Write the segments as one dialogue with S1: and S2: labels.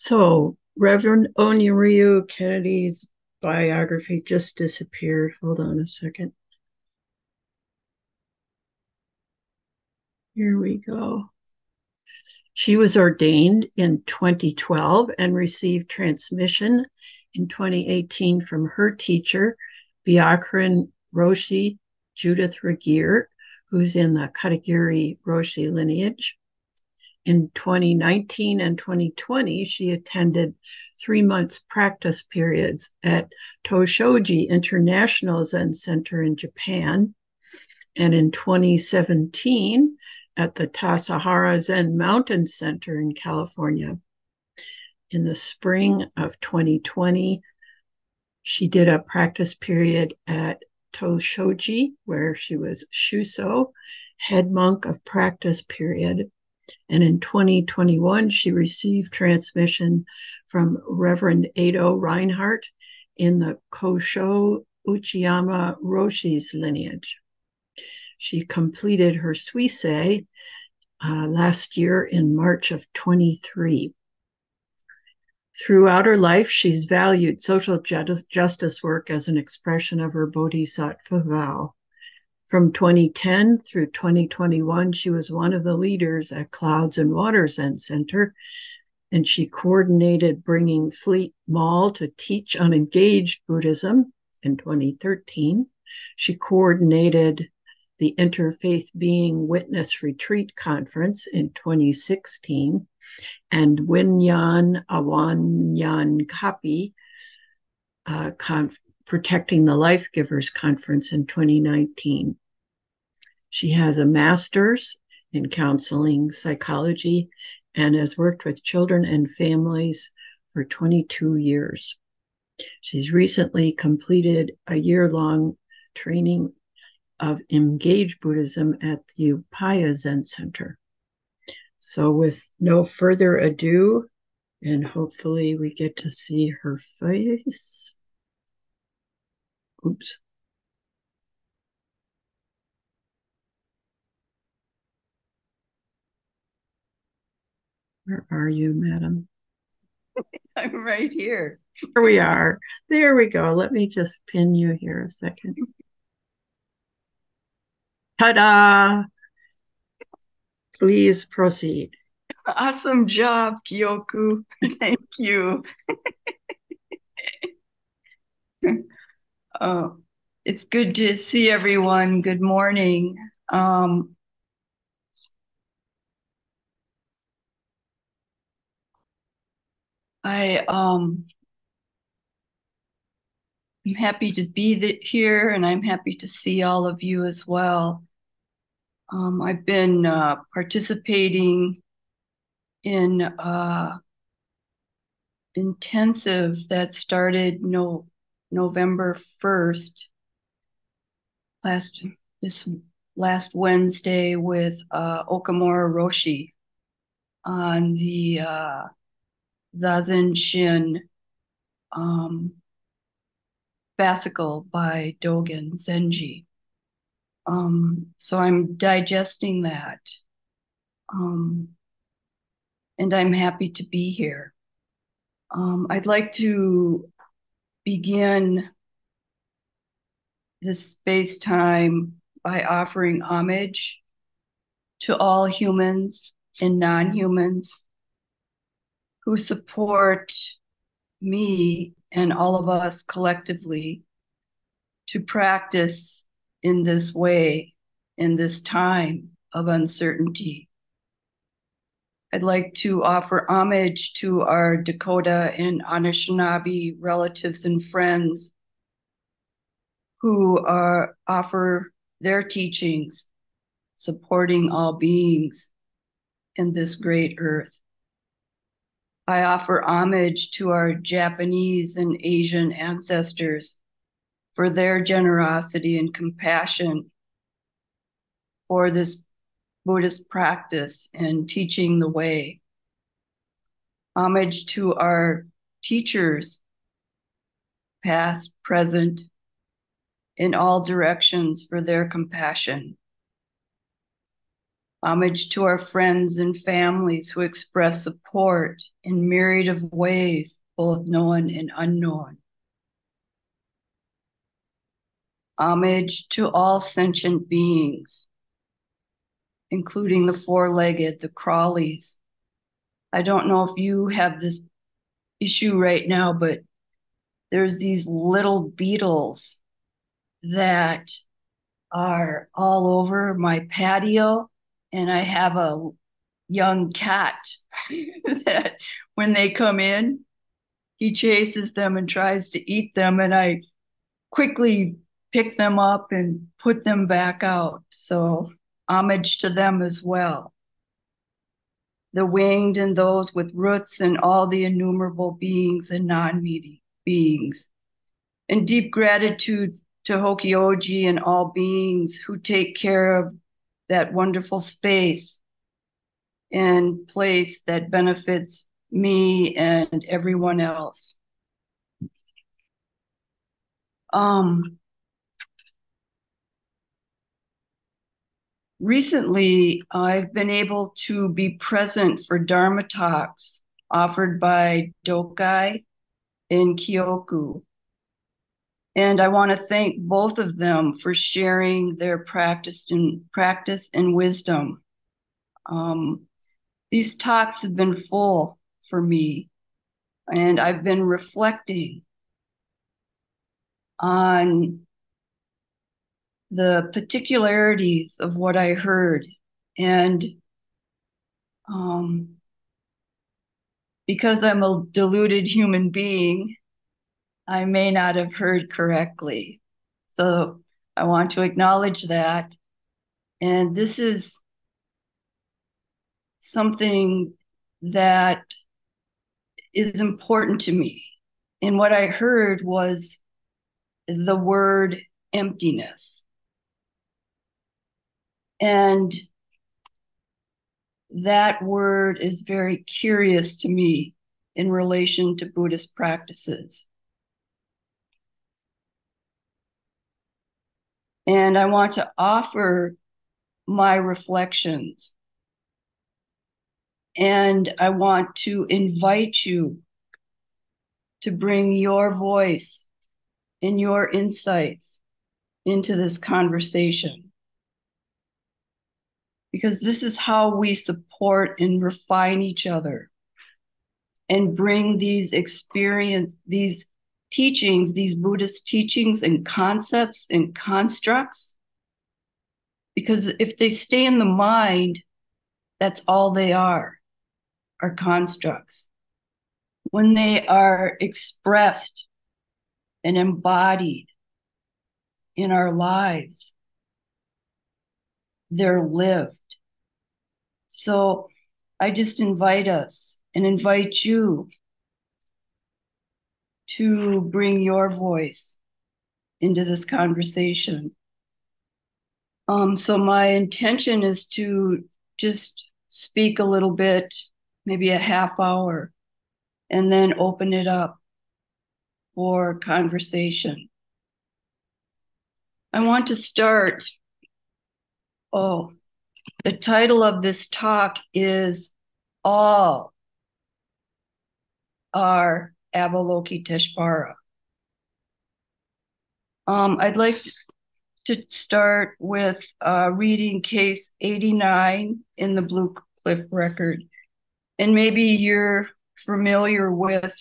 S1: So, Reverend Onryu Kennedy's biography just disappeared. Hold on a second. Here we go. She was ordained in 2012 and received transmission in 2018 from her teacher, Byakuren Roshi Judith Ragir, who's in the Katagiri Roshi lineage. In 2019 and 2020, she attended 3 months practice periods at Toshoji International Zen Center in Japan. And in 2017, at the Tassajara Zen Mountain Center in California. In the spring of 2020, she did a practice period at Toshoji, where she was Shuso, head monk of practice period. And in 2021, she received transmission from Reverend Eido Reinhart in the Kosho Uchiyama Roshi's lineage. She completed her zuise last year in March of 23. Throughout her life, she's valued social justice work as an expression of her bodhisattva vow. From 2010 through 2021, she was one of the leaders at Clouds and Water Zen Center, and she coordinated bringing Fleet Maull to teach on Engaged Buddhism in 2013. She coordinated the Interfaith Being Witness Retreat Conference in 2016, and Winyan Awanyankapi Protecting the Lifegivers Conference in 2019. She has a master's in counseling psychology and has worked with children and families for 22 years. She's recently completed a year-long training of Engaged Buddhism at the Upaya Zen Center. So with no further ado, and hopefully we get to see her face. Oops. Where are you, madam?
S2: I'm right here.
S1: Here we are. There we go. Let me just pin you here a second. Ta-da! Please proceed.
S2: Awesome job, Kyoku. Thank you. It's good to see everyone. Good morning. I'm happy to be here, and I'm happy to see all of you as well. I've been participating in intensive that started November 1st, this last Wednesday with Okamura Roshi on the Zazen Shin fascicle by Dogen Zenji. So I'm digesting that. And I'm happy to be here. I'd like to begin this space-time by offering homage to all humans and non-humans who support me and all of us collectively to practice in this way, in this time of uncertainty. I'd like to offer homage to our Dakota and Anishinaabe relatives and friends who offer their teachings, supporting all beings in this great earth. I offer homage to our Japanese and Asian ancestors for their generosity and compassion for this Buddhist practice and teaching the way. Homage to our teachers, past, present, in all directions for their compassion. Homage to our friends and families who express support in myriad of ways, both known and unknown. Homage to all sentient beings, including the four-legged, the crawlies. I don't know if you have this issue right now, but there's these little beetles that are all over my patio, and I have a young cat that when they come in, he chases them and tries to eat them, and I quickly pick them up and put them back out. So homage to them as well. The winged and those with roots and all the innumerable beings and non-meaty beings. And deep gratitude to Hokyoji and all beings who take care of that wonderful space and place that benefits me and everyone else. Recently, I've been able to be present for Dharma talks offered by Dokai in Kyoku. And I want to thank both of them for sharing their practice and wisdom. These talks have been full for me, and I've been reflecting on the particularities of what I heard. And because I'm a deluded human being, I may not have heard correctly. So I want to acknowledge that. And this is something that is important to me. And what I heard was the word emptiness. And that word is very curious to me in relation to Buddhist practices. And I want to offer my reflections. And I want to invite you to bring your voice and your insights into this conversation. Because this is how we support and refine each other and bring these these teachings, these Buddhist teachings and concepts and constructs. Because if they stay in the mind, that's all they are constructs. When they are expressed and embodied in our lives, they're lived. So I just invite us and invite you to bring your voice into this conversation. So my intention is to just speak a little bit, maybe a half hour, and then open it up for conversation. I want to start. The title of this talk is All Are Avalokiteshvara. I'd like to start with reading case 89 in the Blue Cliff record. And maybe you're familiar with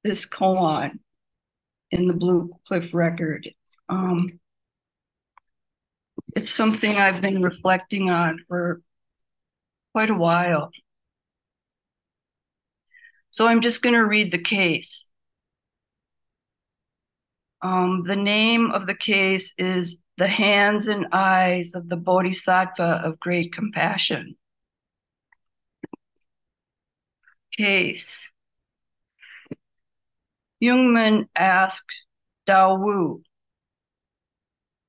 S2: this koan in the Blue Cliff record. It's something I've been reflecting on for quite a while. So I'm just going to read the case. The name of the case is The Hands and Eyes of the Bodhisattva of Great Compassion. Case. Jungmann asked Dao Wu,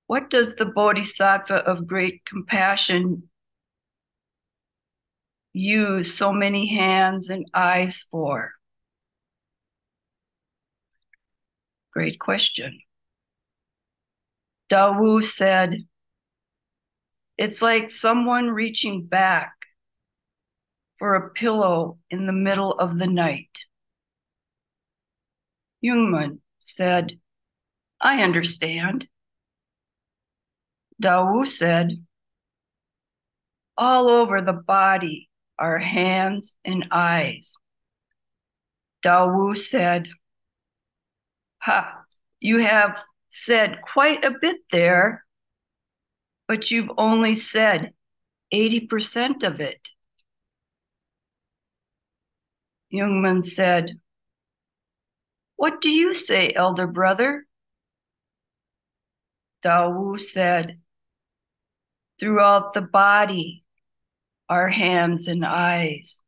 S2: what does the Bodhisattva of Great Compassion use so many hands and eyes for? Great question. Dao Wu said, It's like someone reaching back for a pillow in the middle of the night. Jungmann said, I understand. Dao said, all over the body are hands and eyes. Dao said, ha, you have said quite a bit there, but you've only said 80% of it. Jungmann said, what do you say, elder brother? Dao said, throughout the body are hands and eyes.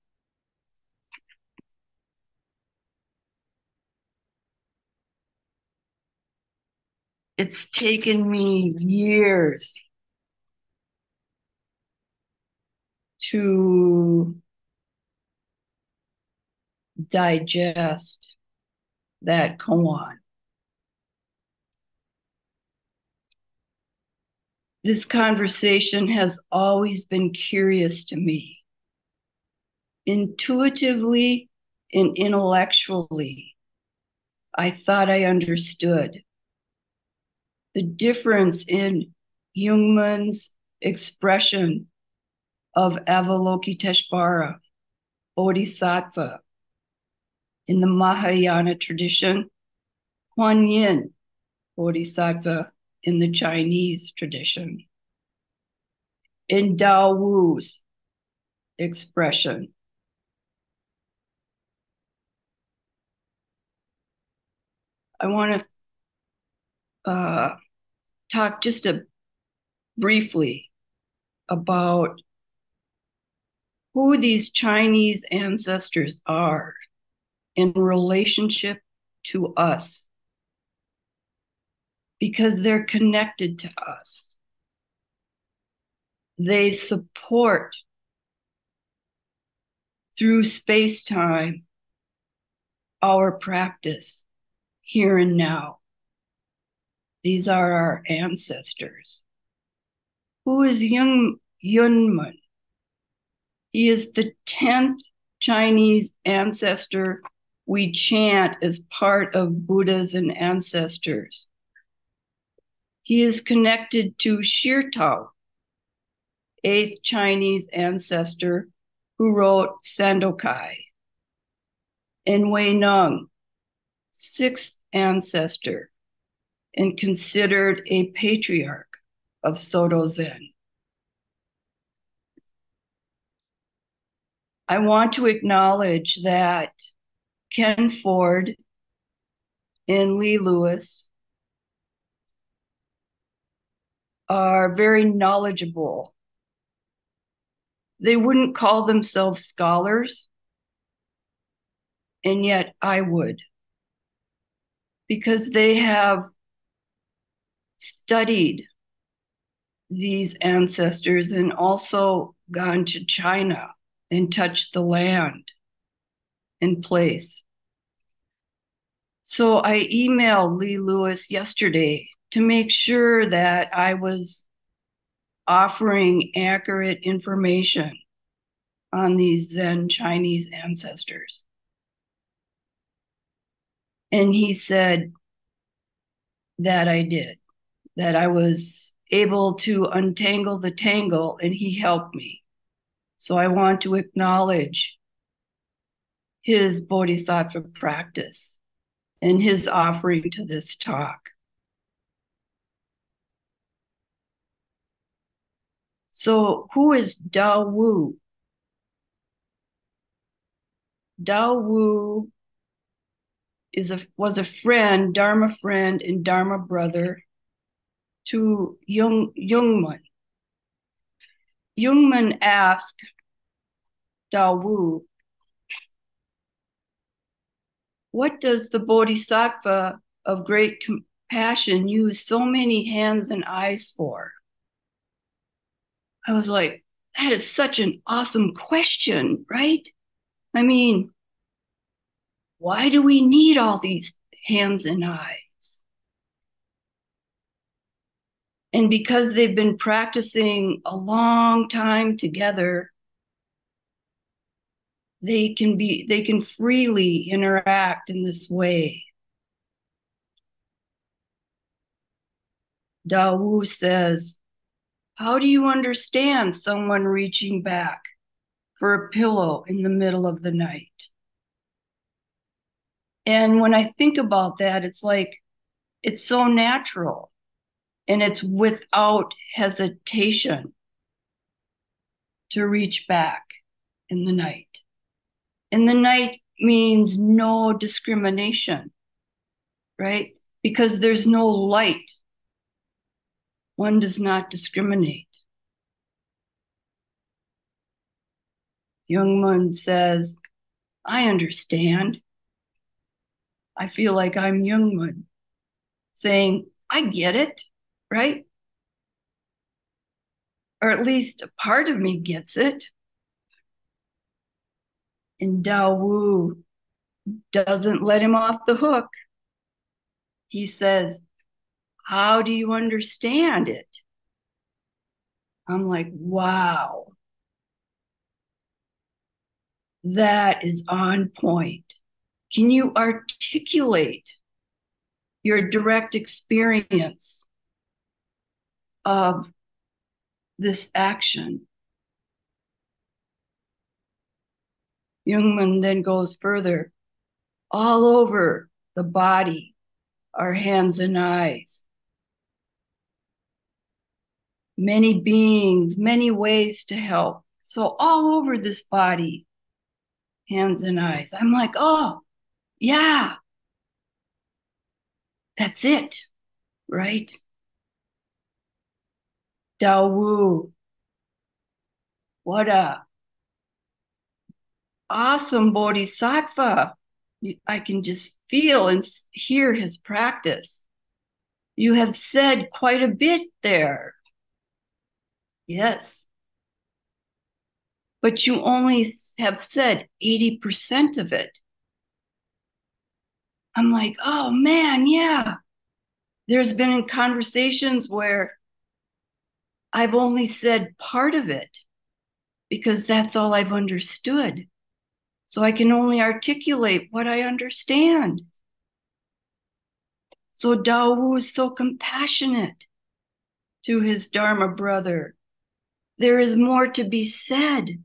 S2: It's taken me years to digest that koan. This conversation has always been curious to me. Intuitively and intellectually, I thought I understood the difference in Jungmann's expression of Avalokiteshvara, bodhisattva, in the Mahayana tradition, Kuan Yin, bodhisattva, in the Chinese tradition, in Dao Wu's expression. I want to talk just briefly about who these Chinese ancestors are in relationship to us, because they're connected to us. They support through space-time our practice here and now. These are our ancestors. Who is Yunmen? He is the 10th Chinese ancestor we chant as part of Buddhas and ancestors. He is connected to Shirtao, 8th Chinese ancestor who wrote Sandokai, and Wei Neng, 6th ancestor and considered a patriarch of Soto Zen. I want to acknowledge that Ken Ford and Lee Lewis are very knowledgeable. They wouldn't call themselves scholars, and yet I would, because they have studied these ancestors and also gone to China and touched the land and place. So I emailed Lee Lewis yesterday to make sure that I was offering accurate information on these Zen Chinese ancestors. And he said that I did, that I was able to untangle the tangle, and he helped me. So I want to acknowledge his bodhisattva practice and his offering to this talk. So who is Dao Wu? Dao Wu was a friend, Dharma friend and Dharma brother to Jungmann. Jungmann asked Dao Wu, what does the bodhisattva of great compassion use so many hands and eyes for? I was like, that is such an awesome question, right? I mean, why do we need all these hands and eyes? And because they've been practicing a long time together, they can freely interact in this way. Dao Wu says, how do you understand someone reaching back for a pillow in the middle of the night? And when I think about that, it's like, it's so natural and it's without hesitation to reach back in the night. And the night means no discrimination, right? Because there's no light. One does not discriminate. Jungmann says, I understand. I feel like I'm Jungmann saying, I get it, right? Or at least a part of me gets it. And Dao Wu doesn't let him off the hook. He says, how do you understand it? I'm like, wow, that is on point. Can you articulate your direct experience of this action? Jungmann then goes further. All over the body are hands and eyes. Many beings, many ways to help. So all over this body, hands and eyes. I'm like, oh, yeah, that's it, right? Dao Wu, what a awesome bodhisattva. I can just feel and hear his practice. You have said quite a bit there. Yes. But you only have said 80% of it. I'm like, oh man, yeah. There's been conversations where I've only said part of it because that's all I've understood. So I can only articulate what I understand. So Dao Wu is so compassionate to his Dharma brother. There is more to be said.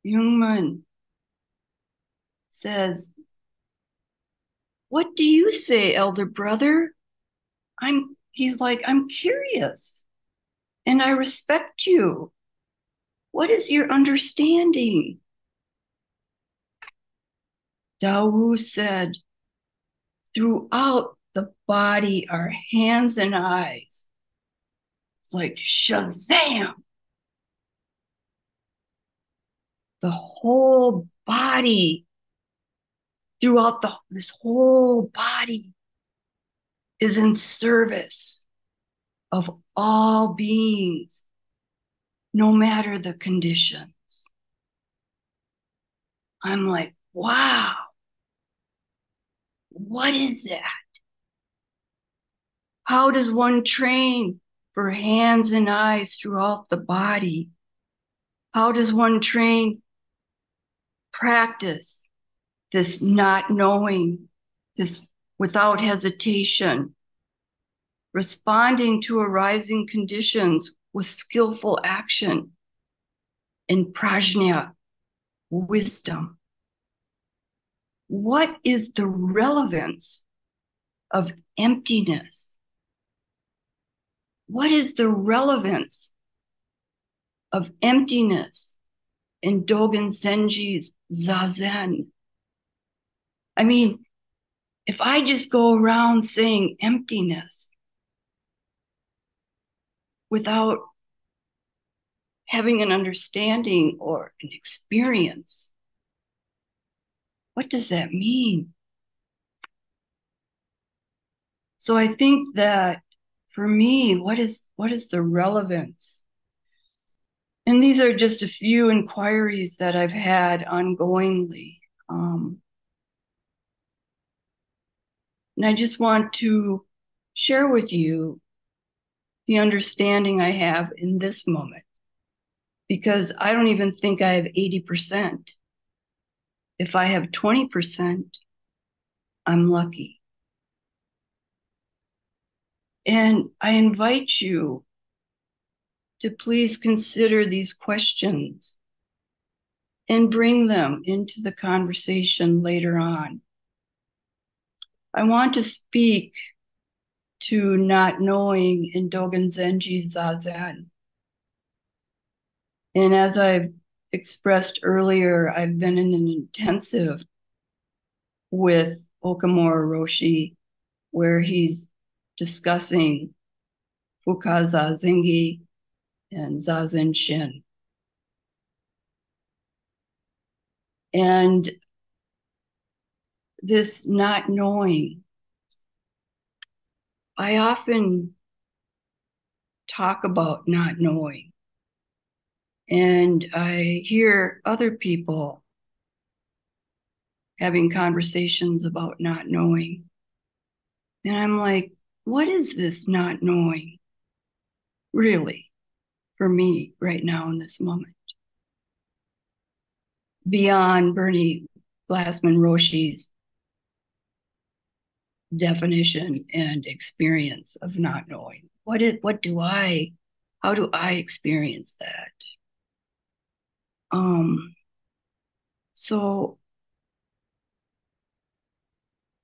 S2: Jungmann says, what do you say, elder brother? He's like, I'm curious and I respect you. What is your understanding? Dao Wu said, throughout the body are hands and eyes. It's like Shazam. The whole body, throughout this whole body is in service of all beings, no matter the conditions. I'm like, wow, what is that? How does one train for hands and eyes throughout the body? How does one practice this not knowing, this without hesitation, responding to arising conditions with skillful action and prajna, wisdom? What is the relevance of emptiness? What is the relevance of emptiness in Dogen Zenji's Zazen? I mean, if I just go around saying emptiness without having an understanding or an experience, what does that mean? So I think that for me, what is the relevance? And these are just a few inquiries that I've had ongoingly. And I just want to share with you the understanding I have in this moment, because I don't even think I have 80%. If I have 20%, I'm lucky. And I invite you to please consider these questions and bring them into the conversation later on. I want to speak to not knowing in Dogen Zenji Zazen. And as I've expressed earlier, I've been in an intensive with Okamura Roshi where he's discussing Fukaza Zengi and Zazen Shin. And this not knowing, I often talk about not knowing. And I hear other people having conversations about not knowing. And I'm like, what is this not knowing really for me right now in this moment? Beyond Bernie Glassman Roshi's definition and experience of not knowing. How do I experience that? So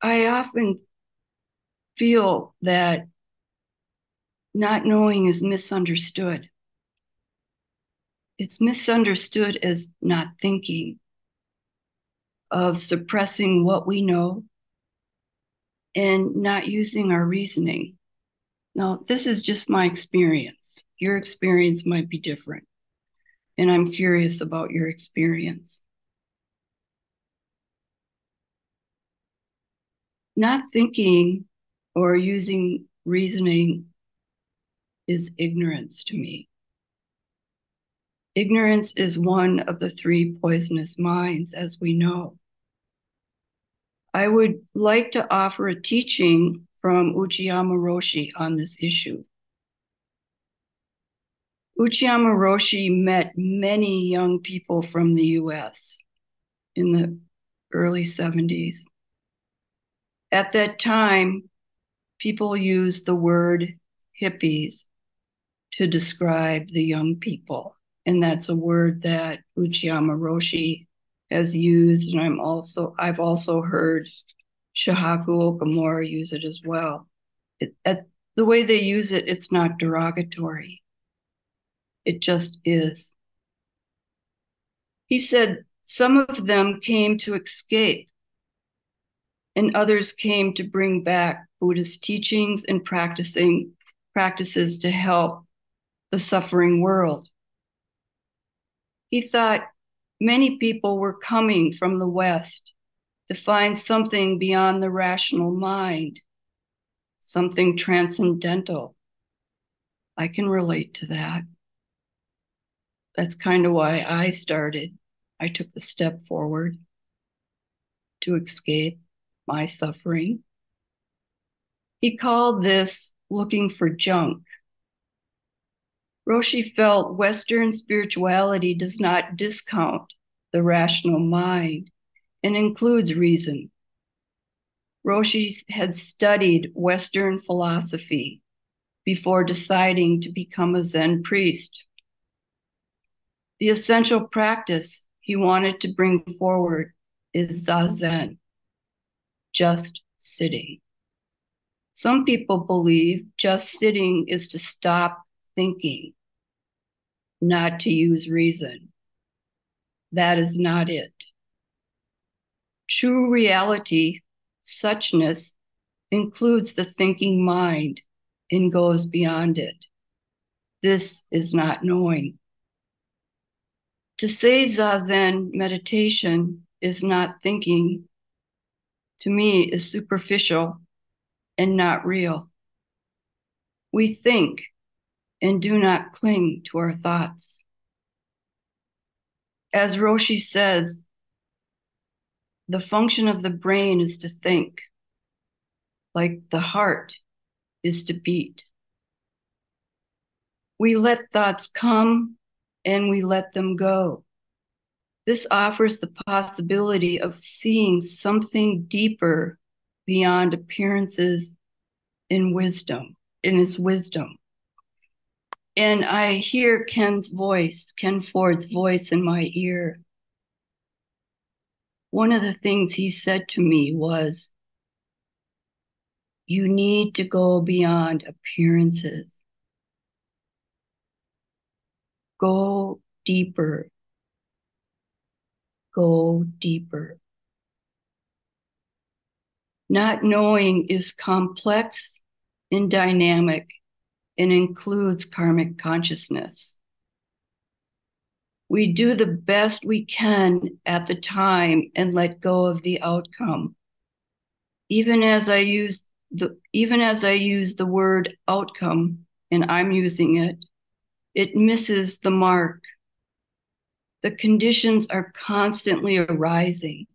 S2: I often feel that not knowing is misunderstood. It's misunderstood as not thinking, of suppressing what we know and not using our reasoning. Now, this is just my experience. Your experience might be different, and I'm curious about your experience. Not thinking or using reasoning is ignorance to me. Ignorance is one of the three poisonous minds, as we know. I would like to offer a teaching from Uchiyama Roshi on this issue. Uchiyama Roshi met many young people from the US in the early 70s. At that time, people used the word hippies to describe the young people. And that's a word that Uchiyama Roshi has used. And I've also heard Shahaku Okamura use it as well. The way they use it, it's not derogatory. It just is. He said some of them came to escape and others came to bring back Buddhist teachings and practices to help the suffering world. He thought many people were coming from the West to find something beyond the rational mind, something transcendental. I can relate to that. That's kind of why I started. I took the step forward to escape my suffering. He called this looking for junk. Roshi felt Western spirituality does not discount the rational mind and includes reason. Roshi had studied Western philosophy before deciding to become a Zen priest. The essential practice he wanted to bring forward is Zazen, just sitting. Some people believe just sitting is to stop thinking, not to use reason. That is not it. True reality, suchness, includes the thinking mind and goes beyond it. This is not knowing. To say Zazen meditation is not thinking, to me, is superficial and not real. We think and do not cling to our thoughts. As Roshi says, the function of the brain is to think. like the heart is to beat. We let thoughts come and we let them go. This offers the possibility of seeing something deeper beyond appearances in wisdom, in his wisdom. And I hear Ken Ford's voice in my ear. One of the things he said to me was, you need to go beyond appearances. Go deeper. Go deeper. Not knowing is complex and dynamic and includes karmic consciousness. We do the best we can at the time and let go of the outcome. Even as I use the word outcome, and I'm using it, it misses the mark. The conditions are constantly arising,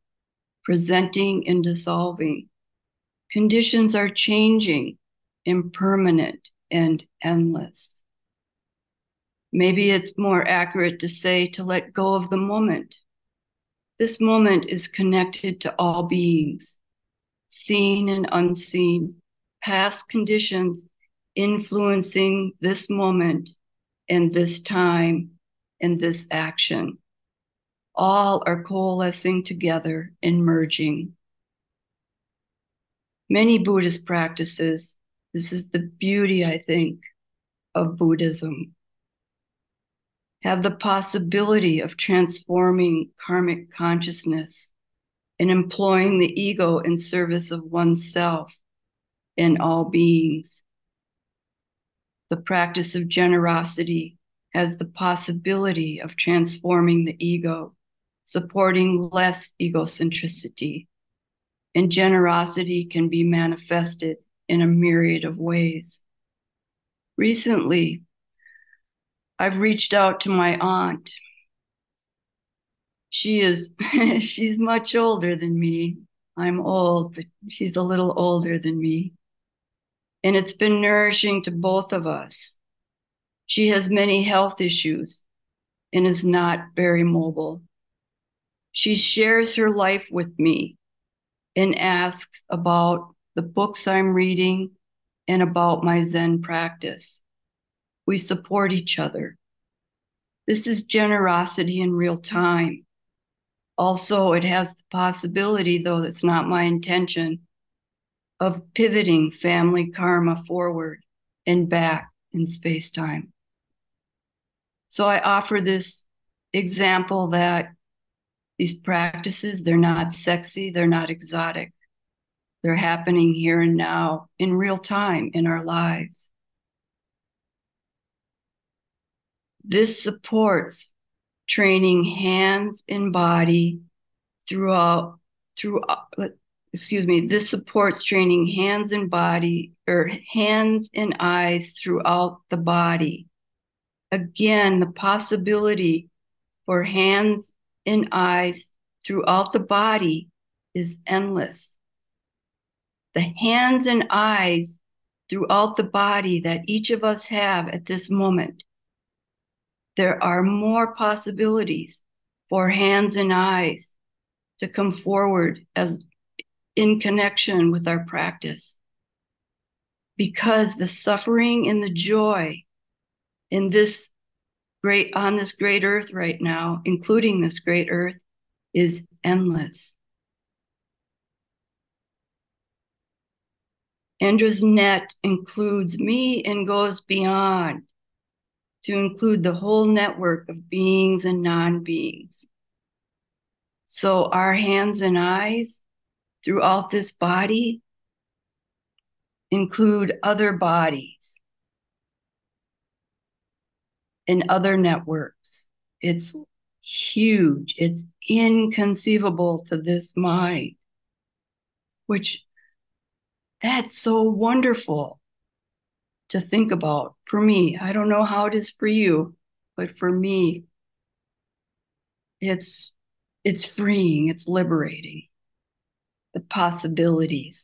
S2: presenting and dissolving. Conditions are changing, impermanent, and endless. Maybe it's more accurate to say to let go of the moment. This moment is connected to all beings, seen and unseen, past conditions influencing this moment and this time and this action. All are coalescing together and merging. Many Buddhist practices, this is the beauty, I think, of Buddhism, have the possibility of transforming karmic consciousness and employing the ego in service of oneself and all beings. The practice of generosity has the possibility of transforming the ego, supporting less egocentricity, and generosity can be manifested in a myriad of ways. Recently, I've reached out to my aunt. She's much older than me. I'm old, but she's a little older than me. And it's been nourishing to both of us. She has many health issues and is not very mobile. She shares her life with me and asks about the books I'm reading and about my Zen practice. We support each other. This is generosity in real time. Also, it has the possibility, though it's not my intention, of pivoting family karma forward and back in space-time. So I offer this example that these practices, they're not sexy, they're not exotic. They're happening here and now in real time in our lives. This supports training hands and body this supports training hands and body, or hands and eyes throughout the body. Again, the possibility for hands and eyes throughout the body is endless. The hands and eyes throughout the body that each of us have at this moment, there are more possibilities for hands and eyes to come forward as in connection with our practice. Because the suffering and the joy on this great earth right now, including this great earth, is endless. Endra's net includes me and goes beyond to include the whole network of beings and non-beings. So our hands and eyes throughout this body include other bodies and other networks. It's huge. It's inconceivable to this mind, which that's so wonderful to think about for me. I don't know how it is for you, but for me, it's freeing, it's liberating, the possibilities.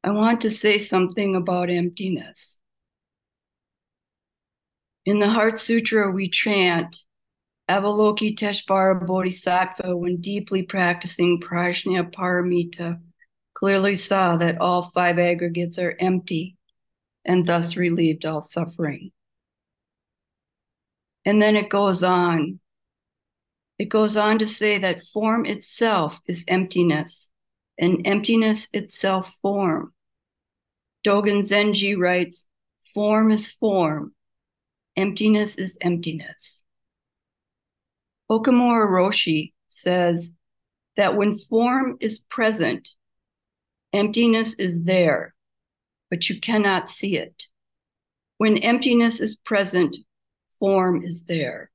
S2: I want to say something about emptiness. In the Heart Sutra, we chant, Avalokiteshvara Bodhisattva, when deeply practicing Prajna Paramita, clearly saw that all five aggregates are empty and thus relieved all suffering. And then it goes on. It goes on to say that form itself is emptiness, and emptiness itself form. Dogen Zenji writes, form is form, emptiness is emptiness. Okamura Roshi says that when form is present, emptiness is there, but you cannot see it. When emptiness is present, form is there.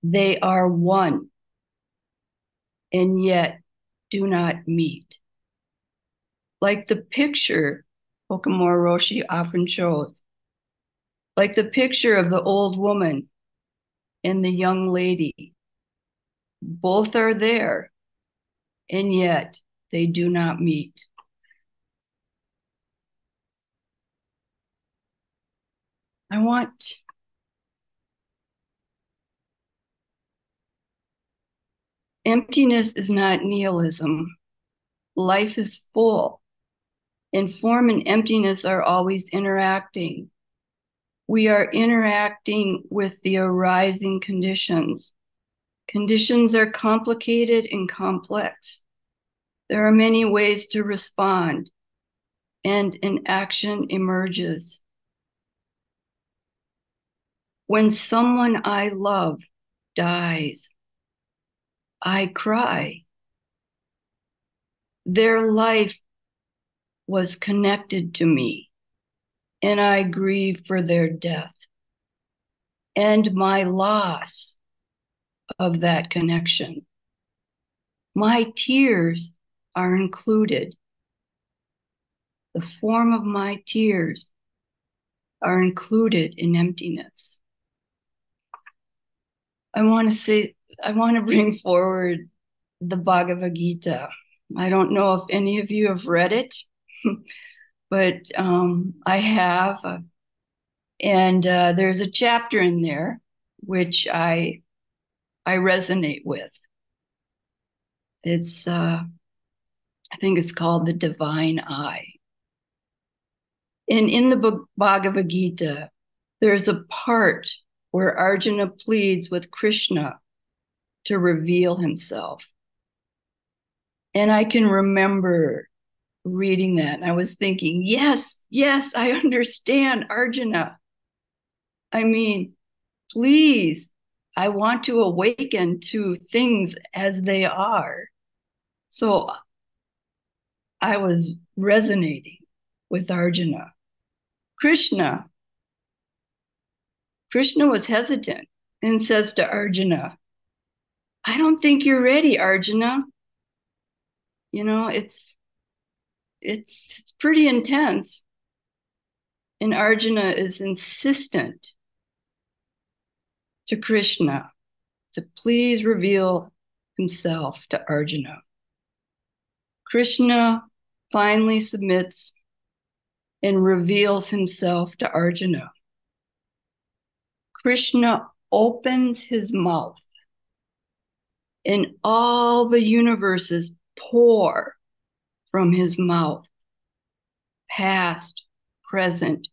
S2: They are one, and yet do not meet. Like the picture Okamura Roshi often shows, like the picture of the old woman and the young lady. Both are there, and yet they do not meet. Emptiness is not nihilism. Life is full, and form and emptiness are always interacting. We are interacting with the arising conditions. Conditions are complicated and complex. There are many ways to respond, and an action emerges. When someone I love dies, I cry. Their life was connected to me, and I grieve for their death and my loss of that connection. My tears are included. The form of my tears are included in emptiness. I want to bring forward the Bhagavad Gita. I don't know if any of you have read it, but I have. And there's a chapter in there which I resonate with. It's, I think it's called The Divine Eye. And in the Bhagavad Gita, there's a part where Arjuna pleads with Krishna to reveal himself. And I can remember reading that, and I was thinking, yes, I understand, Arjuna. I mean, please, I want to awaken to things as they are. So I was resonating with Arjuna. Krishna was hesitant and says to Arjuna, I don't think you're ready, Arjuna. You know, it's pretty intense. And Arjuna is insistent to Krishna to please reveal himself to Arjuna. Krishna finally submits and reveals himself to Arjuna. Krishna opens his mouth, and all the universes pour from his mouth, past, present,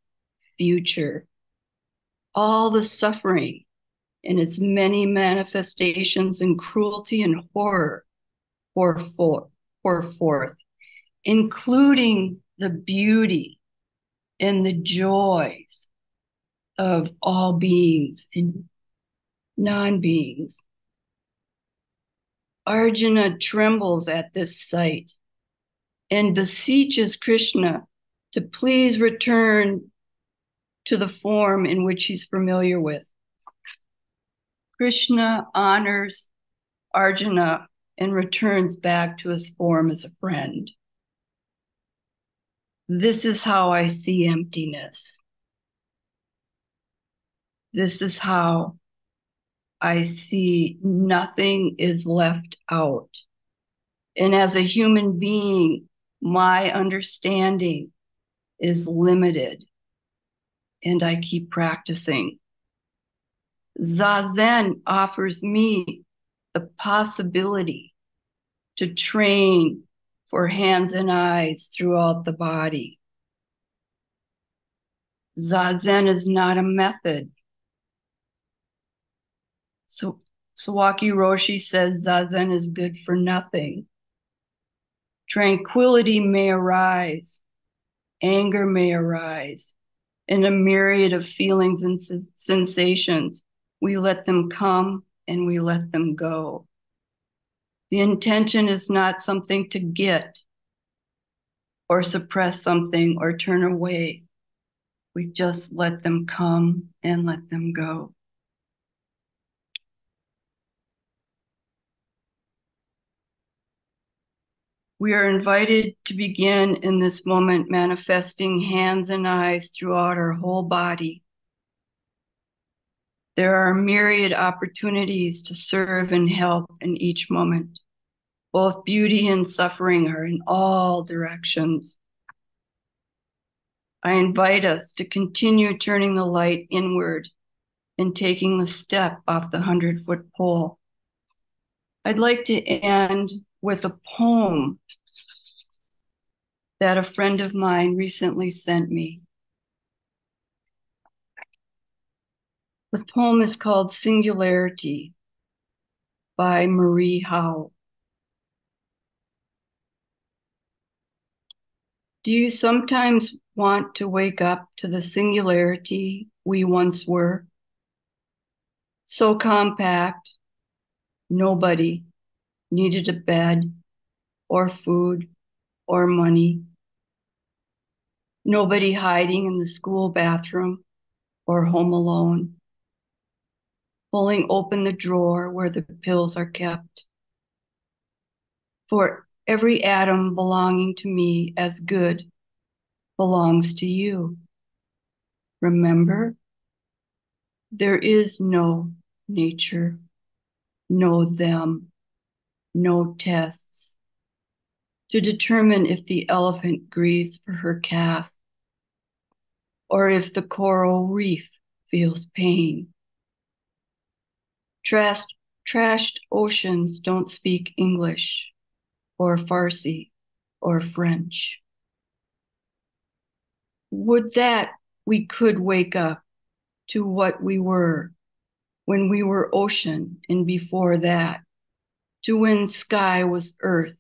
S2: future, all the suffering and its many manifestations and cruelty and horror pour forth, including the beauty and the joys of all beings and non-beings. Arjuna trembles at this sight and beseeches Krishna to please return to the form in which he's familiar with. Krishna honors Arjuna and returns back to his form as a friend. This is how I see emptiness. This is how I see nothing is left out. And as a human being, My understanding is limited, and I keep practicing. Zazen offers me the possibility to train for hands and eyes throughout the body. Zazen is not a method. So Sawaki Roshi says Zazen is good for nothing. Tranquility may arise, anger may arise, and a myriad of feelings and sensations. We let them come and we let them go. The intention is not something to get or suppress something or turn away. We just let them come and let them go. We are invited to begin in this moment manifesting hands and eyes throughout our whole body. There are myriad opportunities to serve and help in each moment. Both beauty and suffering are in all directions. I invite us to continue turning the light inward and taking the step off the 100-foot pole. I'd like to end with a poem that a friend of mine recently sent me. The poem is called Singularity by Marie Howe. Do you sometimes want to wake up to the singularity we once were? So compact, nobody needed a bed or food or money. Nobody hiding in the school bathroom or home alone, pulling open the drawer where the pills are kept. For every atom belonging to me as good belongs to you. Remember, there is no nature, no them, no tests to determine if the elephant grieves for her calf or if the coral reef feels pain. Trashed oceans don't speak English or Farsi or French. Would that we could wake up to what we were when we were ocean and before that, to when sky was earth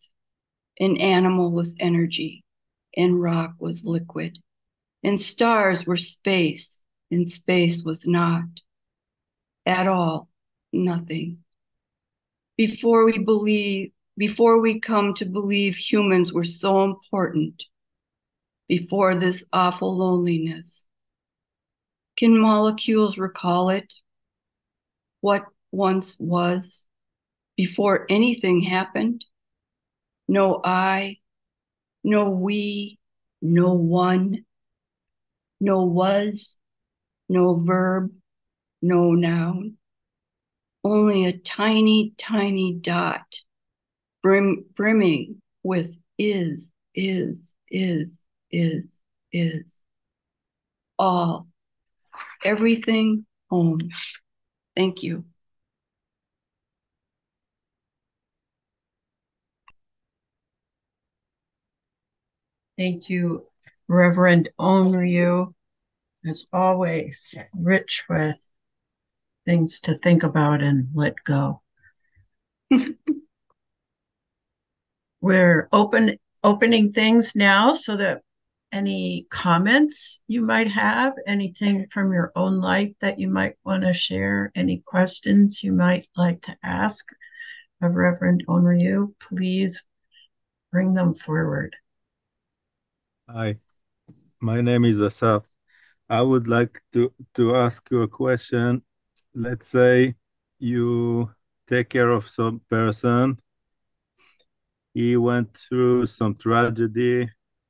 S2: and animal was energy and rock was liquid and stars were space and space was not at all nothing. Before we come to believe humans were so important, before this awful loneliness. Can molecules recall it? What once was, before anything happened? No I, no we, no one, no was, no verb, no noun. Only a tiny, tiny dot brimming with is. All, everything home. Thank you.
S1: Thank you, Reverend Onryu. As always, rich with things to think about and let go. We're opening things now so that any comments you might have, anything from your own life that you might want to share, any questions you might like to ask of Reverend Onryu, please bring them forward.
S3: Hi, my name is Asaf. I would like to ask you a question. Let's say you take care of some person. He went through some tragedy.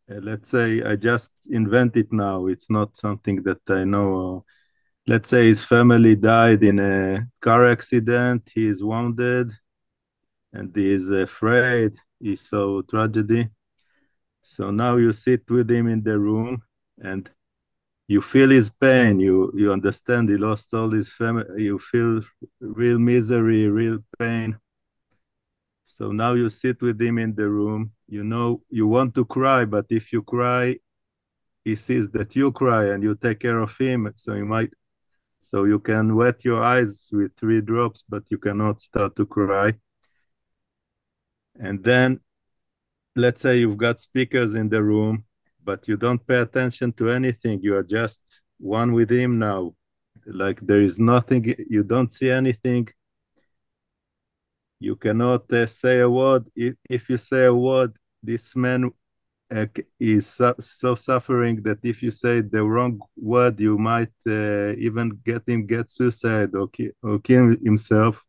S3: Let's say I just invent it now. It's not something that I know. Let's say his family died in a car accident. He is wounded and he is afraid. He saw tragedy. So now you sit with him in the room and you feel his pain. You understand he lost all his family. You feel real misery, real pain. So now you sit with him in the room. You know you want to cry, but if you cry, he sees that you cry and you take care of him. So you can wet your eyes with 3 drops, but you cannot start to cry. And then let's say you've got speakers in the room, but you don't pay attention to anything. You are just one with him now. Like there is nothing, you don't see anything. You cannot say a word. If you say a word, this man is so suffering that if you say the wrong word, you might even get suicide or kill himself.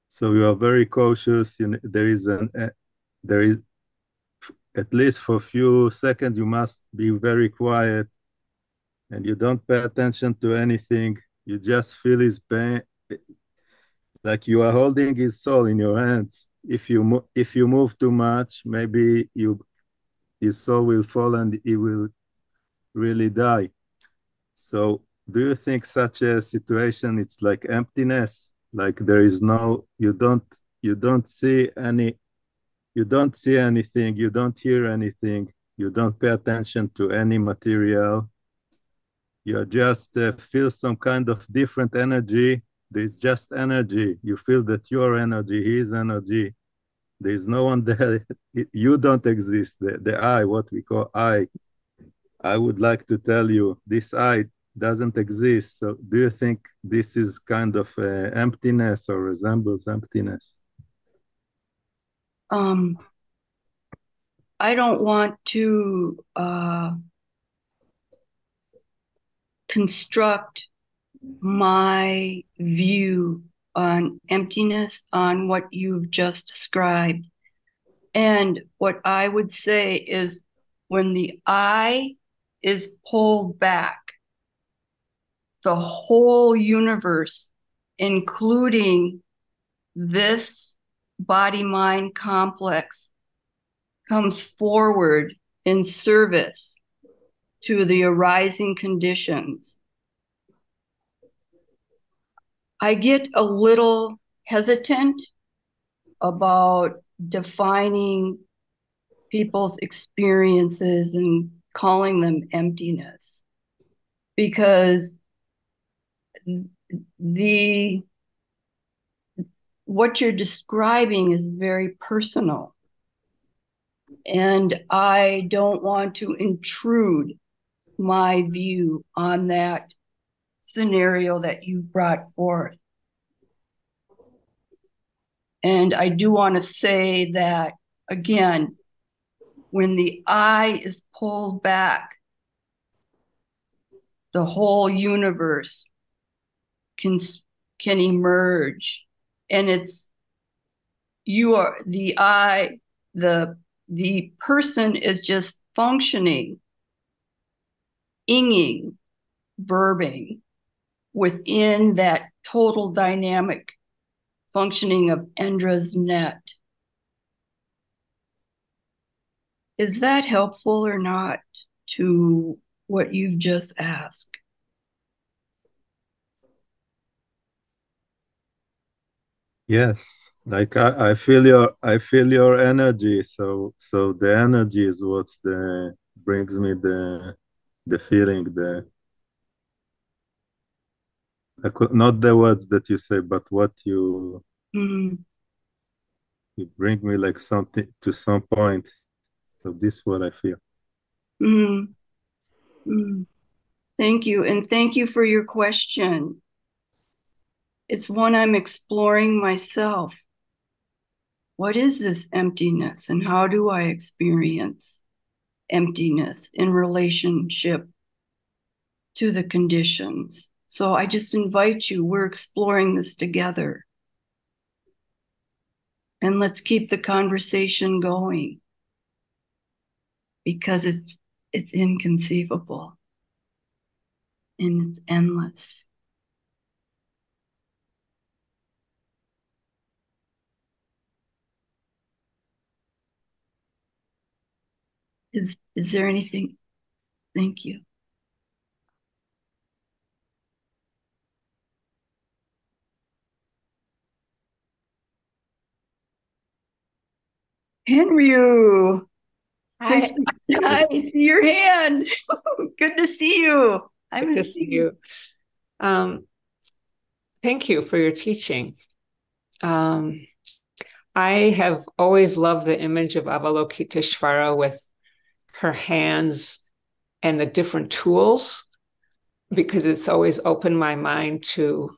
S3: So you are very cautious. There is at least for a few seconds, you must be very quiet and you don't pay attention to anything. You just feel his pain, like you are holding his soul in your hands. If you move too much, maybe his soul will fall and he will really die. So do you think such a situation, it's like emptiness? Like there is no, you don't see anything, you don't hear anything, you don't pay attention to any material. You just feel some kind of different energy. There's just energy. You feel that your energy, his energy. There's no one there. You don't exist. The I, what we call I would like to tell you, this I doesn't exist. So do you think this is kind of emptiness or resembles emptiness?
S2: I don't want to construct my view on emptiness on what you've just described. And what I would say is when the I is pulled back, the whole universe, including this body-mind complex, comes forward in service to the arising conditions. I get a little hesitant about defining people's experiences and calling them emptiness, because what you're describing is very personal. And I don't want to intrude my view on that scenario that you brought forth. And I do want to say that, again, when the I is pulled back, the whole universe can emerge. And it's, you are the I, the person is just functioning, inging, verbing within that total dynamic functioning of Endra's net. Is that helpful or not to what you've just asked?
S3: Yes, like I feel your energy. So the energy is what's brings me the feeling, not the words that you say, but what you bring me like something to some point. So this is what I feel.
S2: Thank you. And thank you for your question. It's one I'm exploring myself. What is this emptiness and how do I experience emptiness in relationship to the conditions? So I just invite you, we're exploring this together. And let's keep the conversation going, because it's inconceivable and it's endless. Is there anything? Thank you. Onryu,
S4: Hi.
S2: I see your hand. Good to see you.
S4: Good to see you. Thank you for your teaching. I have always loved the image of Avalokiteshvara with her hands and the different tools, because it's always opened my mind to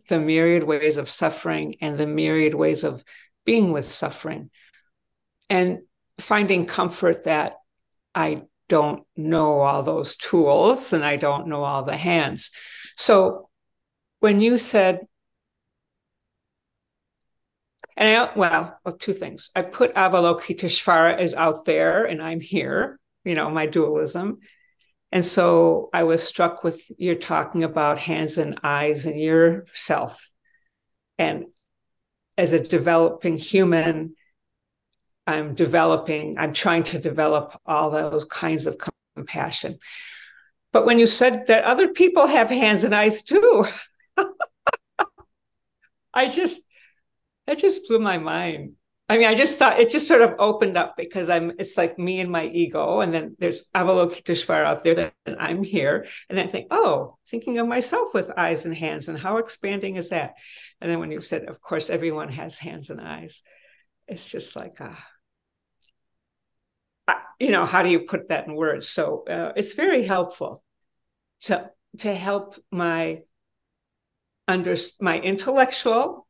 S4: the myriad ways of suffering and the myriad ways of being with suffering, and finding comfort that I don't know all those tools and I don't know all the hands. So when you said, well, two things. I put Avalokiteshvara as out there and I'm here, my dualism. And so I was struck with you're talking about hands and eyes and yourself. And as a developing human, I'm trying to develop all those kinds of compassion. But when you said that other people have hands and eyes too, that just blew my mind. I mean, I just thought it just sort of opened up, because it's like me and my ego. And then there's Avalokiteshvara out there that I'm here. And I think, thinking of myself with eyes and hands, and how expanding is that? And then when you said, of course, everyone has hands and eyes, it's just like, how do you put that in words? So it's very helpful to help my intellectual,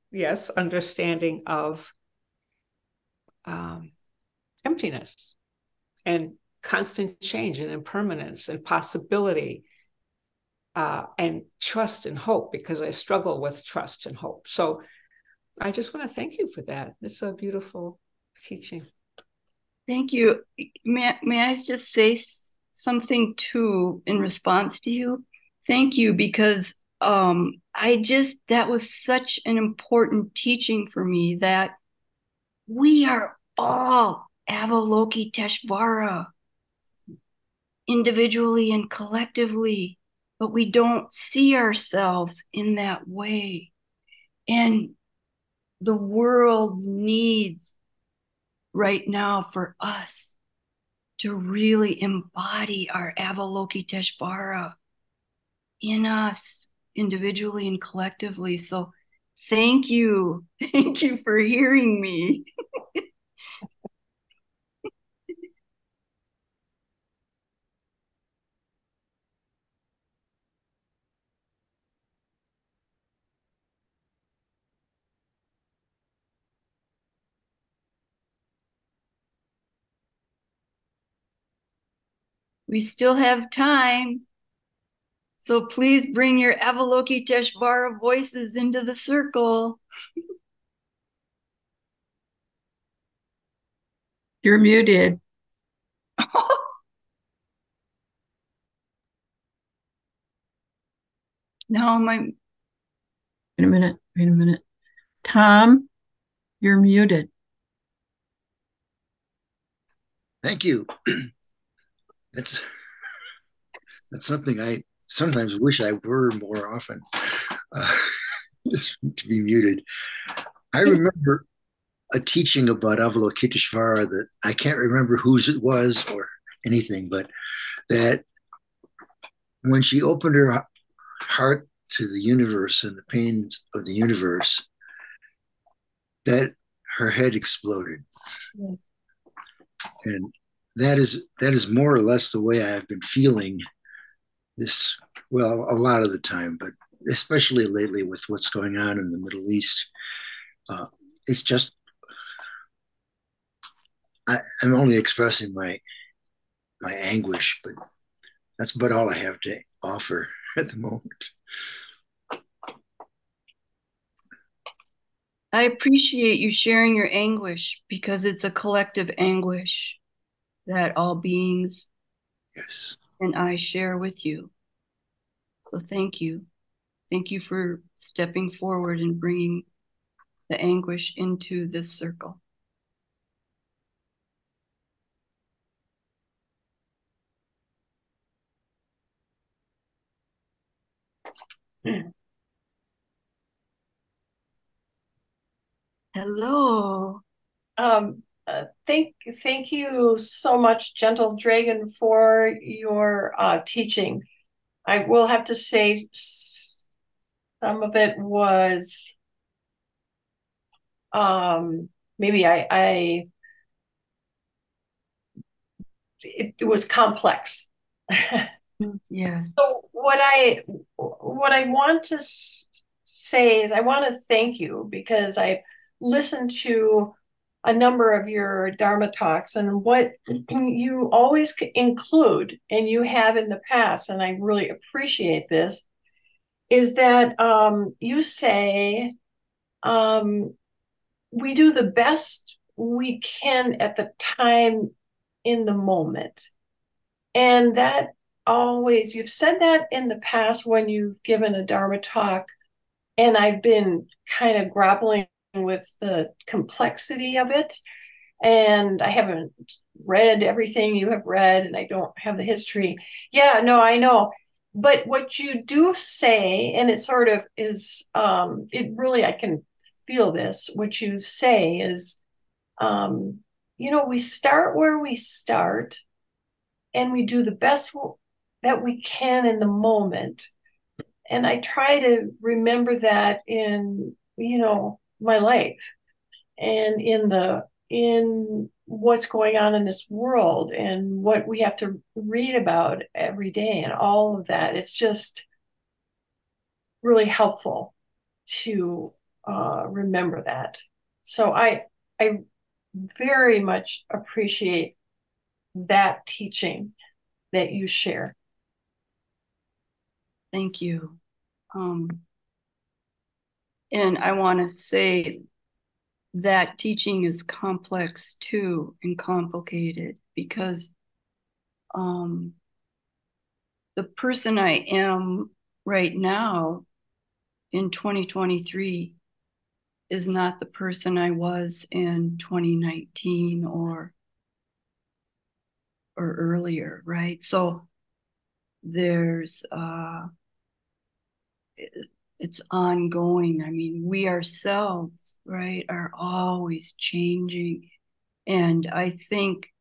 S4: understanding of emptiness and constant change and impermanence and possibility, and trust and hope, because I struggle with trust and hope. So I just want to thank you for that. It's a beautiful teaching.
S2: Thank you. May I just say something too in response to you? Thank you, because that was such an important teaching for me, that we are all Avalokiteshvara, individually and collectively, but we don't see ourselves in that way. And the world needs right now for us to really embody our Avalokiteshvara in us, individually and collectively. So thank you. Thank you for hearing me. We still have time. So please bring your Avalokiteshvara voices into the circle.
S1: You're muted.
S2: No,
S1: Wait a minute. Tom, you're muted.
S5: Thank you. That's something I sometimes wish I were more often, just to be muted. I remember a teaching about Avalokiteshvara that I can't remember whose it was or anything, but that when she opened her heart to the universe and the pains of the universe, that her head exploded. Yes. And that is more or less the way I have been feeling this, well, a lot of the time, but especially lately with what's going on in the Middle East. It's just, I'm only expressing my anguish, but that's about all I have to offer at the moment.
S2: I appreciate you sharing your anguish, because it's a collective anguish that all beings,
S5: yes,
S2: and I share with you. So thank you. Thank you for stepping forward and bringing the anguish into this circle. Hello.
S6: Thank you so much, Gentle Dragon, for your teaching. I will have to say some of it was maybe it was complex.
S2: Yeah.
S6: So what I want to say is I want to thank you because I've listened to a number of your Dharma talks, and what you always include, and you have in the past, and I really appreciate this, is that you say we do the best we can at the time in the moment. And that always, you've said that in the past when you've given a Dharma talk, and I've been kind of grappling with the complexity of it. And I haven't read everything you have read, and I don't have the history. Yeah, no, I know. But what you do say, and it sort of is, it really, I can feel this. What you say is, we start where we start, and we do the best that we can in the moment. And I try to remember that in, my life and in what's going on in this world and what we have to read about every day and all of that. It's just really helpful to remember that. So I very much appreciate that teaching that you share.
S2: Thank you. And I want to say that teaching is complex too and complicated because the person I am right now in 2023 is not the person I was in 2019 or earlier, right? So there's it's ongoing. I mean, we ourselves, right, are always changing. And I think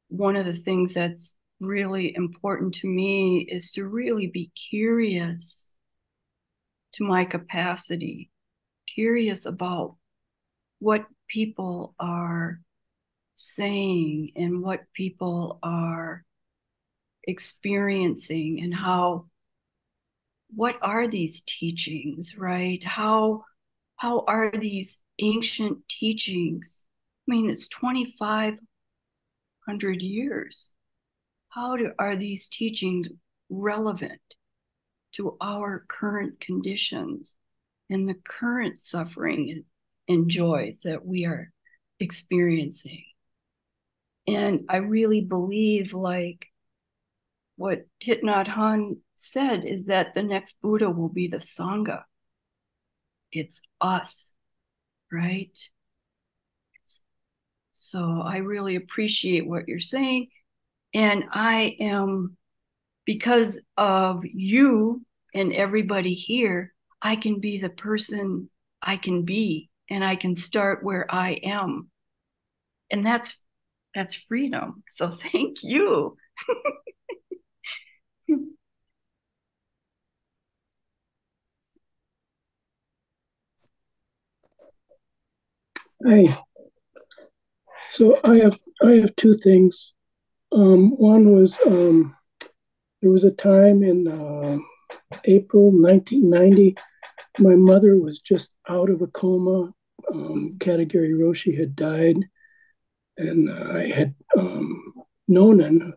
S2: one of the things that's really important to me is to really be curious to my capacity, curious about what people are saying and what people are experiencing and what are these teachings, right? How are these ancient teachings? I mean, it's 2,500 years. Are these teachings relevant to our current conditions and the current suffering and joys that we are experiencing? And I really believe, like what Thich Nhat Hanh said, is that the next Buddha will be the Sangha. It's us, right? So I really appreciate what you're saying. And I am, because of you and everybody here, I can be the person I can be, and I can start where I am. And that's freedom. So thank you.
S7: Hi. So I have two things. One was there was a time in April 1990. My mother was just out of a coma. Katagiri Roshi had died, and I had Nonan,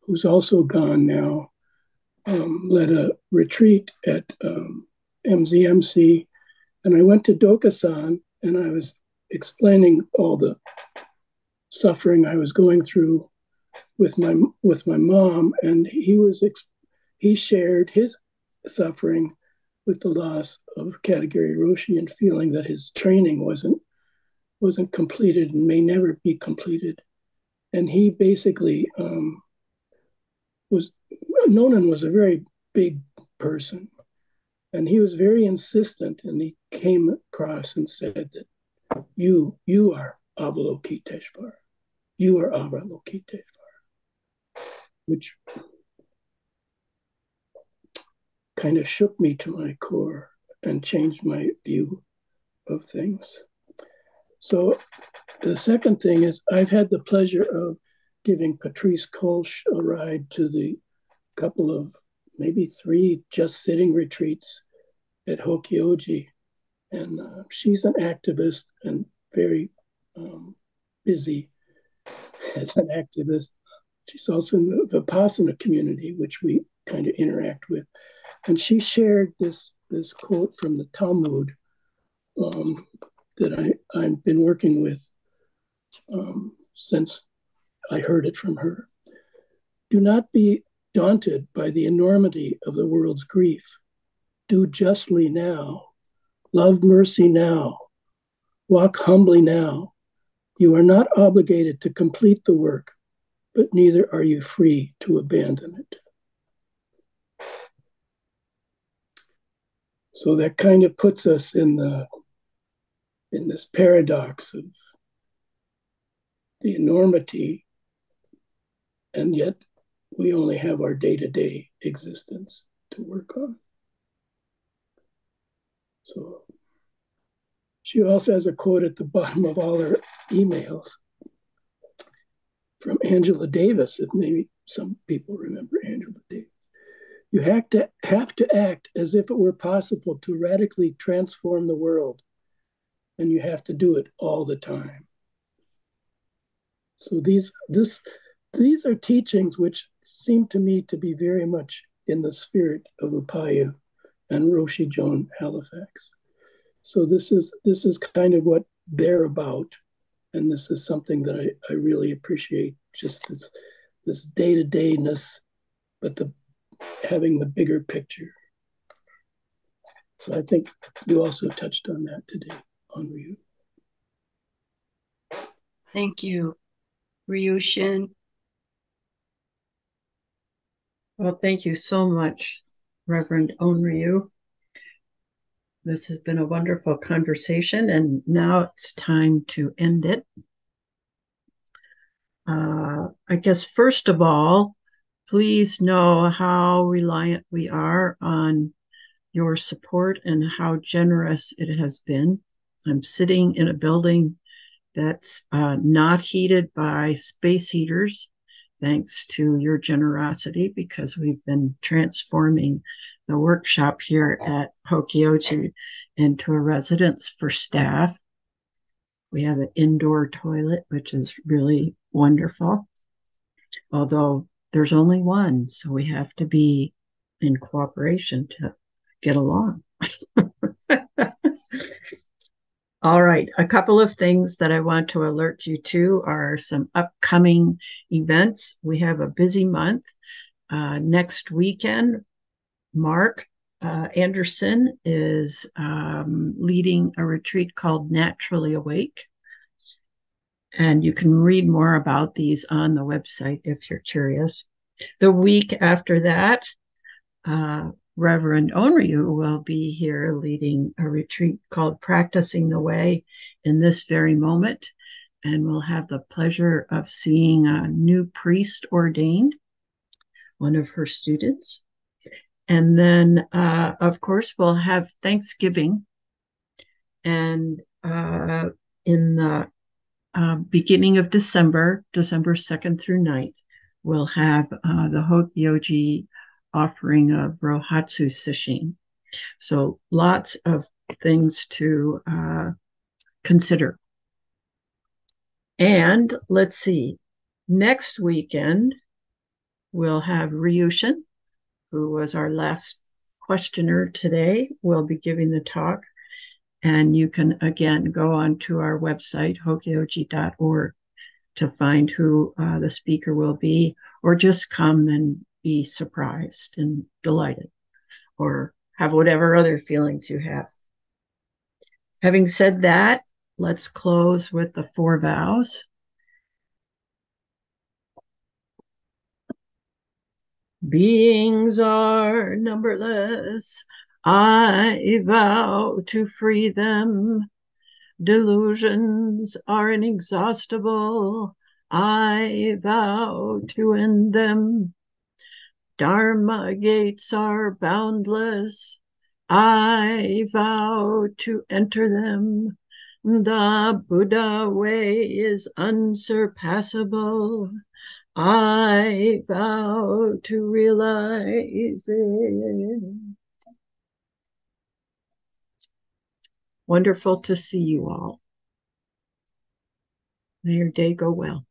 S7: who's also gone now, led a retreat at MZMC, and I went to Dokusan, and I was explaining all the suffering I was going through with my mom, and he shared his suffering with the loss of Katagiri Roshi and feeling that his training wasn't completed and may never be completed. And he basically Nonan was a very big person, And he was very insistent, and he came across and said that you are Avalokiteshvara. You are Avalokiteshvara, which kind of shook me to my core and changed my view of things. So the second thing is I've had the pleasure of giving Patrice Kolsch a ride to the couple of maybe 3 just sitting retreats at Hokyoji. And she's an activist and very busy as an activist. She's also in the Vipassana community, which we kind of interact with. And she shared this quote from the Talmud that I've been working with since I heard it from her. Do not be daunted by the enormity of the world's grief. Do justly now. Love mercy now. Walk humbly now. You are not obligated to complete the work, but neither are you free to abandon it. So that kind of puts us in this paradox of the enormity, and yet we only have our day-to-day existence to work on. So she also has a quote at the bottom of all her emails from Angela Davis, if maybe some people remember Angela Davis. You have to act as if it were possible to radically transform the world, and you have to do it all the time. So these are teachings which seem to me to be very much in the spirit of Upaya and Roshi Joan Halifax. So this is kind of what they're about, and this is something that I really appreciate, just this day-to-dayness, but having the bigger picture. So I think you also touched on that today, Onryu.
S2: Thank you, Ryushin.
S1: Well, thank you so much, Reverend Onryu. This has been a wonderful conversation, and now it's time to end it. I guess, first of all, please know how reliant we are on your support and how generous it has been. I'm sitting in a building that's not heated by space heaters, thanks to your generosity, because we've been transforming the workshop here at Hokyoji into a residence for staff. We have an indoor toilet, which is really wonderful, although there's only one, so we have to be in cooperation to get along. All right, a couple of things that I want to alert you to are some upcoming events. We have a busy month. Next weekend, Mark Anderson is leading a retreat called Naturally Awake. And you can read more about these on the website if you're curious. The week after that, Reverend Onryu will be here leading a retreat called Practicing the Way in this very moment. And we'll have the pleasure of seeing a new priest ordained, one of her students. And then, of course, we'll have Thanksgiving. And in the beginning of December 2nd through 9th, we'll have the Hokyoji offering of Rohatsu Sesshin. So lots of things to consider. And let's see, next weekend, we'll have Ryushin, who was our last questioner today, will be giving the talk. And you can, again, go on to our website, hokyoji.org, to find who the speaker will be, or just come and be surprised and delighted, or have whatever other feelings you have. Having said that, let's close with the 4 vows. Beings are numberless, I vow to free them. Delusions are inexhaustible. I vow to end them. Dharma gates are boundless. I vow to enter them. The Buddha way is unsurpassable. I vow to realize it. Wonderful to see you all. May your day go well.